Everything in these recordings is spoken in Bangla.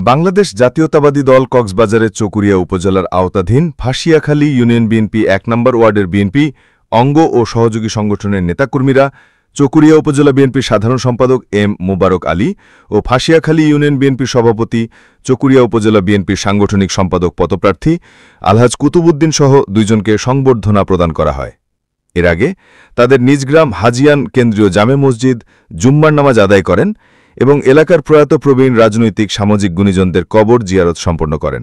বাংলাদেশ জাতীয়তাবাদী দল কক্সবাজারের চকুরিয়া উপজেলার আওতাধীন ফাঁসিয়াখালী ইউনিয়ন বিএনপি ১ নম্বর ওয়ার্ডের বিএনপি অঙ্গ ও সহযোগী সংগঠনের নেতাকর্মীরা চকুরিয়া উপজেলা বিএনপির সাধারণ সম্পাদক এম মোবারক আলী ও ফাঁসিয়াখালী ইউনিয়ন বিএনপির সভাপতি চকুরিয়া উপজেলা বিএনপির সাংগঠনিক সম্পাদক পদপ্রার্থী আলহাজ কুতুবুদ্দিন সহ ২ জনকে সংবর্ধনা প্রদান করা হয়। এর আগে তাদের নিজ গ্রাম হাজিয়ান কেন্দ্রীয় জামে মসজিদ জুম্মার নামাজ আদায় করেন এবং এলাকার প্রয়াত প্রবীণ রাজনৈতিক সামাজিক গুণীজনদের কবর জিয়ারত সম্পন্ন করেন।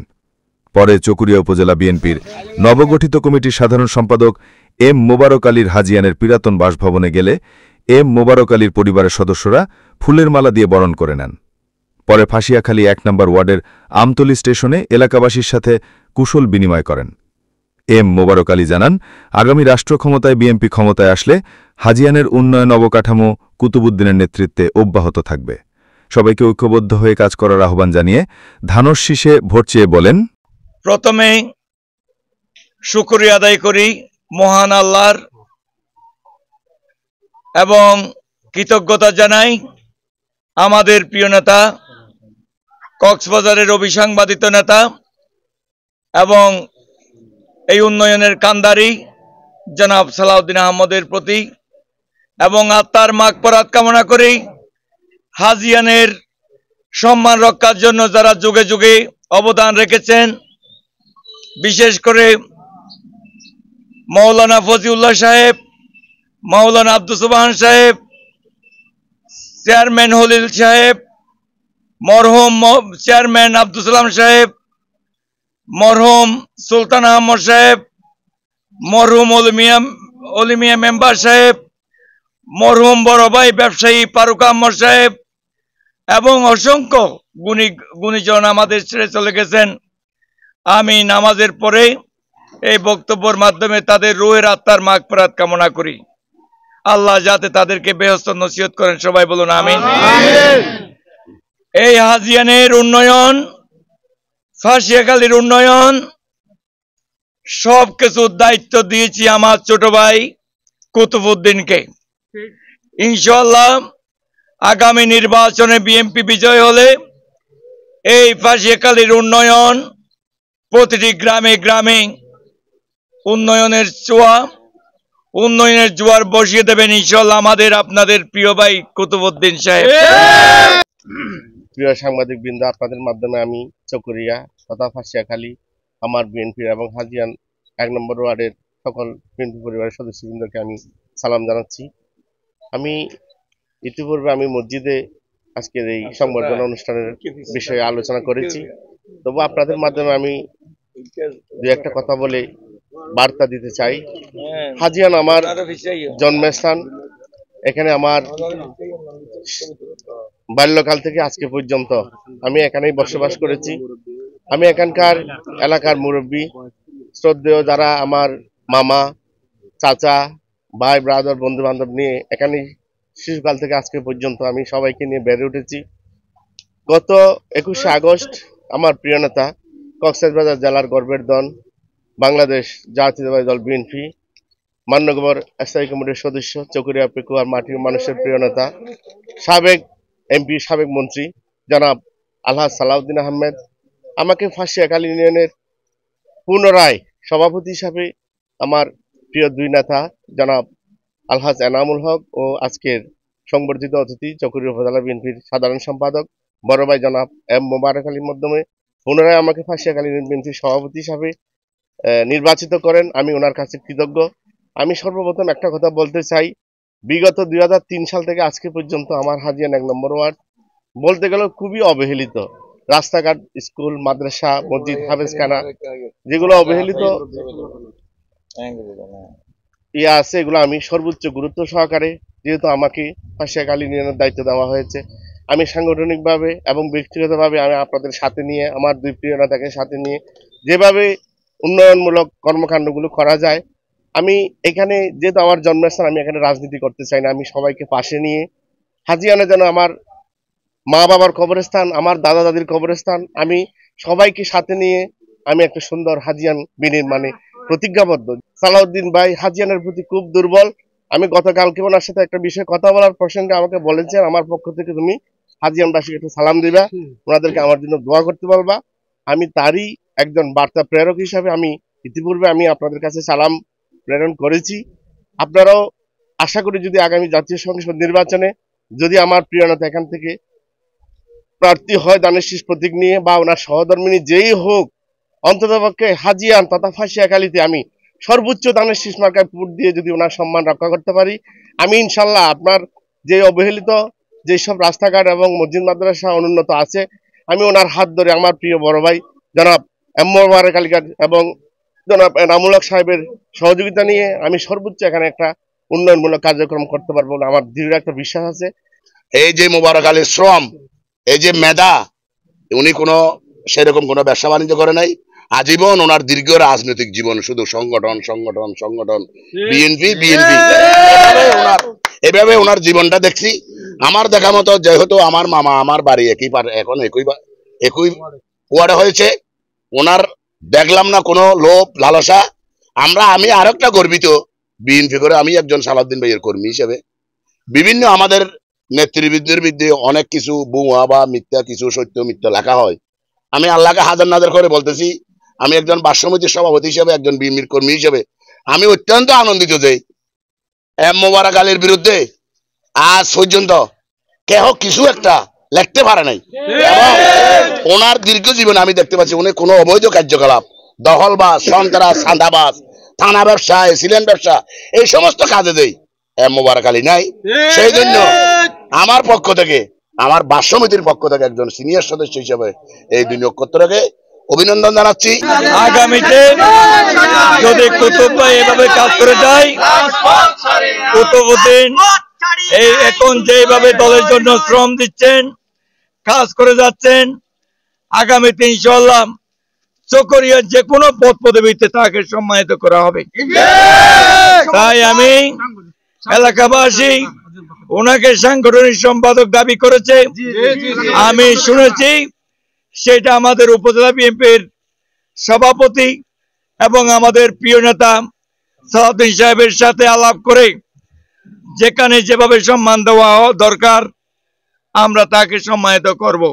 পরে চকুরিয়া উপজেলা বিএনপির নবগঠিত কমিটির সাধারণ সম্পাদক এম মোবারক আলীর হাজিয়ানের পুরাতন বাসভবনে গেলে এম মোবারক আলীর পরিবারের সদস্যরা ফুলের মালা দিয়ে বরণ করে নেন। পরে ফাঁসিয়াখালী ১ নম্বর ওয়ার্ডের আমতলী স্টেশনে এলাকাবাসীর সাথে কুশল বিনিময় করেন। এম মোবারক আলী জানান, আগামী রাষ্ট্র ক্ষমতায় বিএনপি ক্ষমতায় আসলে হাজিয়ানের উন্নয়ন অবকাঠামো কুতুবুদ্দিনের নেতৃত্বে অব্যাহত থাকবে। সবাইকে ঐক্যবদ্ধ হয়ে কাজ করার আহ্বান জানিয়ে ধানের শীষে ভোট চেয়ে বলেন, প্রথমে শুকরিয়া আদায় করি মহান আল্লাহর এবং কৃতজ্ঞতা জানাই আমাদের প্রিয় নেতা কক্সবাজারের অভিসাংবাদিত নেতা এবং এই উন্নয়নের কান্দারি জনাব সালাউদ্দিন আহমদের প্রতি এবং আত্মার মাগফিরাত কামনা করি। হাজিয়ানের সম্মান রক্ষার জন্য যারা যুগে যুগে অবদান রেখেছেন, বিশেষ করে মাওলানা ফজিউল্লাহ সাহেব, মাওলানা আব্দুল সুবহান সাহেব, চেয়ারম্যান হলিল সাহেব, মরহুম চেয়ারম্যান আব্দুল সালাম সাহেব, মরহুম সুলতান আহমদ সাহেব, মরহুম অলিমিয়া মেম্বার সাহেব, মরহুম বড় ভাই ব্যবসায়ী ফারুক আহমদ সাহেব এবং অসংখ্য গুণীজন আমাদের ছেড়ে চলে গেছেন। আমি নামাজের পরে এই বক্তব্যের মাধ্যমে তাদের রূহের আত্মার মাগফিরাত কামনা করি। আল্লাহ যাতে তাদেরকে বেহেশত নসিহত করেন, সবাই বলুন আমিন। এই হাজিয়ানের উন্নয়ন, ফাঁসিয়াখালীর উন্নয়ন সবকিছুর দায়িত্ব দিয়েছি আমার ছোট ভাই কুতুবুদ্দিনকে। ইনশাআল্লাহ আগামী নির্বাচনে বিএনপি বিজয় হলে এই ফাঁসিয়াখালীর উন্নয়ন প্রতিটি গ্রামে গ্রামে উন্নয়নের জোয়ার বসিয়ে দেবেন ইনশাআল্লাহ আমাদের আপনাদের প্রিয় ভাই কুতুবুদ্দিন সাহেব। প্রিয় সাংবাদিক বৃন্দ, আপনাদের মাধ্যমে আমি চকুরিয়া তথা ফাঁসিয়াখালী আমার বিএনপি এবং হাজিয়ান ১ নম্বর ওয়ার্ডের সকল বিএনপি পরিবারের সদস্যবৃন্দকে আমি সালাম জানাচ্ছি। আমি ইতিপূর্বে মসজিদে আজকের এই সংবর্ধনা অনুষ্ঠানের বিষয়ে আলোচনা করেছি, তবু আপনাদের মাধ্যমে আমি দু একটা কথা বলে বার্তা দিতে চাই। হাজিয়ান আমার জন্মস্থান, এখানে আমার বাল্যকাল থেকে আজকে পর্যন্ত আমি এখানেই বসবাস করেছি। আমি এখানকার এলাকার মুরব্বী, শ্রদ্ধেয় যারা আমার মামা, চাচা, ভাই, ব্রাদার, বন্ধু বান্ধব নিয়ে এখানেই শিশুকাল থেকে আজকে পর্যন্ত আমি সবাইকে নিয়ে বেড়ে উঠেছি। গত ২১শে আগস্ট আমার প্রিয় নেতা কক্সবাজার জেলার গর্বের দল বাংলাদেশ জাতীয়তাবাদী দল বিএনপি মান্যগর স্থায়ী কমিটির সদস্য চকুরিয়া পেকুয়ার মাটির মানুষের প্রিয় নেতা সাবেক এমপি সাবেক মন্ত্রী জনাব আলহাজ সালাউদ্দিন আহমেদ আমাকে ফাঁসিয়াখালী ইউনিয়নের পুনরায় সভাপতি হিসাবে আমার প্রিয় ২ নেতা জনাব আলহাজ এনামুল হক ও আজকের সংবর্ধিত অতিথি চকুরিয়া উপজেলা বিএনপির সাধারণ সম্পাদক বড় ভাই জনাব এম মোবারক আলীর মাধ্যমে পুনরায় আমাকে ফাঁসিয়াখালী ইউনিয়ন বিএনপির সভাপতি হিসাবে নির্বাচিত করেন। আমি ওনার কাছে কৃতজ্ঞ। আমি সর্বপ্রথম একটা কথা বলতে চাই, বিগত ২০০৩ সাল থেকে আজকে পর্যন্ত আমার হাজিয়ান ১ নম্বর ওয়ার্ড বলতে গেলে খুবই অবহেলিত। রাস্তাঘাট, স্কুল, মাদ্রাসা, মসজিদ, হাফেজখানা যেগুলো অবহেলিত আছে, এগুলো আমি সর্বোচ্চ গুরুত্ব সহকারে, যেহেতু আমাকে ফাঁসিয়াখালী ইউনিয়নের দায়িত্ব দেওয়া হয়েছে, আমি সাংগঠনিকভাবে এবং ব্যক্তিগতভাবে আমি আপনাদের সাথে নিয়ে আমার ২ প্রিয় নেতাকে সাথে নিয়ে যেভাবে উন্নয়নমূলক কর্মকাণ্ডগুলো করা যায়, আমি এখানে যেহেতু আমার জন্মস্থান, আমি এখানে রাজনীতি করতে চাই না। আমি সবাইকে পাশে নিয়ে হাজিয়ানে যেন আমার মা বাবার কবরস্থান, আমার দাদা দাদির কবরস্থান, আমি সবাইকে সাথে নিয়ে আমি একটা সুন্দর হাজিয়ান বিনির্মাণে প্রতিজ্ঞাবদ্ধ। সালাউদ্দিন ভাই হাজিয়ানের প্রতি খুব দুর্বল। আমি গতকালকে ওনার সাথে একটা বিষয়ে কথা বলার প্রসঙ্গে আমাকে বলেছেন, আমার পক্ষ থেকে তুমি হাজিয়ানবাসীকে একটু সালাম দিবা, ওনাদেরকে আমার জন্য দোয়া করতে বলবা। আমি তারই একজন বার্তা প্রেরক হিসাবে আমি ইতিপূর্বে আমি আপনাদের কাছে সালাম প্রেরণ করেছি। আপনারাও আশা করি যদি আগামী জাতীয় সংসদ নির্বাচনে যদি আমার প্রিয় নেতা এখান থেকে প্রার্থী হয় দানের শীষ প্রতীক নিয়ে বা ওনার সহধর্মিনী যেই হোক, অন্ততপক্ষে হাজিয়ান তথা ফাঁসিয়াখালীতে আমি সর্বোচ্চ দানের শীষ মার্কায় ভোট দিয়ে যদি ওনার সম্মান রক্ষা করতে পারি, আমি ইনশাল্লাহ আপনার যে অবহেলিত যেসব রাস্তাঘাট এবং মসজিদ মাদ্রাসা অনুন্নত আছে, আমি ওনার হাত ধরে আমার প্রিয় বড় ভাই জনাব এম মোবারক আলী এবং জনাব এনামুল হক সাহেবের সহযোগিতা নিয়ে আমি সর্বোচ্চ এখানে একটা উন্নয়নমূলক কার্যক্রম করতে পারবো বলে আমার দৃঢ় একটা বিশ্বাস আছে। এই যে মোবারক আলীর শ্রম, এই যে মেধা, উনি কোনো সেরকম কোনো ব্যবসা বাণিজ্য করে নাই। আজীবন ওনার দীর্ঘ রাজনৈতিক জীবন শুধু সংগঠন সংগঠন সংগঠন, বিএনপি বিএনপি, এভাবে ওনার জীবনটা দেখছি। আমার দেখা মতো যেহেতু আমার মামা আমার বাড়ি এখন একই ওয়ার্ডে হয়েছে, ওনার দেখলাম না কোনো লোভ লালসা। আমি আরেকটা গর্বিত বিএনপি করে, আমি একজন সালাউদ্দিন ভাইয়ের কর্মী হিসেবে বিভিন্ন আমাদের নেতৃবৃন্দের বিরুদ্ধে অনেক কিছু বুয়া বা মিথ্যা কিছু সত্য মিথ্যা লেখা হয়। আমি আল্লাহকে হাজার নাজার করে বলতেছি, আমি একজন বাস সমিতির সভাপতি হিসেবে একজন বিএনপির কর্মী হিসেবে আমি অত্যন্ত আনন্দিত যে এম মোবারক আলীর বিরুদ্ধে আজ পর্যন্ত কেহ কিছু একটা লিখতে পারে নাই। এবং ওনার দীর্ঘ জীবনে আমি দেখতে পাচ্ছি উনি কোনো অবৈধ কার্যকলাপ, দখলবাজ, সন্ত্রাস, চাঁদাবাজ, থানা ব্যবসা, সিলেন্ট ব্যবসা, এই সমস্ত কাজে দেই এম মোবারক আলী নাই। সেই জন্য আমার পক্ষ থেকে, আমার বাস সমিতির পক্ষ থেকে একজন সিনিয়র সদস্য হিসেবে এই দুই নক্ষত্রকে অভিনন্দন জানাচ্ছি। আগামীতে যদি কুতুব ভাই এভাবে কাজ করে যায়, কুতুবউদ্দিন এই এখন যেভাবে দলের জন্য শ্রম দিচ্ছেন, কাজ করে যাচ্ছেন, আগামীতে ইনশাআল্লাহ চকরিয়ার যে কোনো পদ পদবিতে তাকে সম্মানিত করা হবে। তাই আমি এলাকাবাসী ওনাকে সাংগঠনিক সম্পাদক দাবি করেছে, আমি শুনেছি সেটা আমাদের উপজেলা বিএনপির সভাপতি এবং আমাদের প্রিয় নেতা সালাউদ্দিন সাহেবের সাথে আলাপ করে যেখানে যেভাবে সম্মান দেওয়া দরকার আমরা তাকে সম্মানিত করব।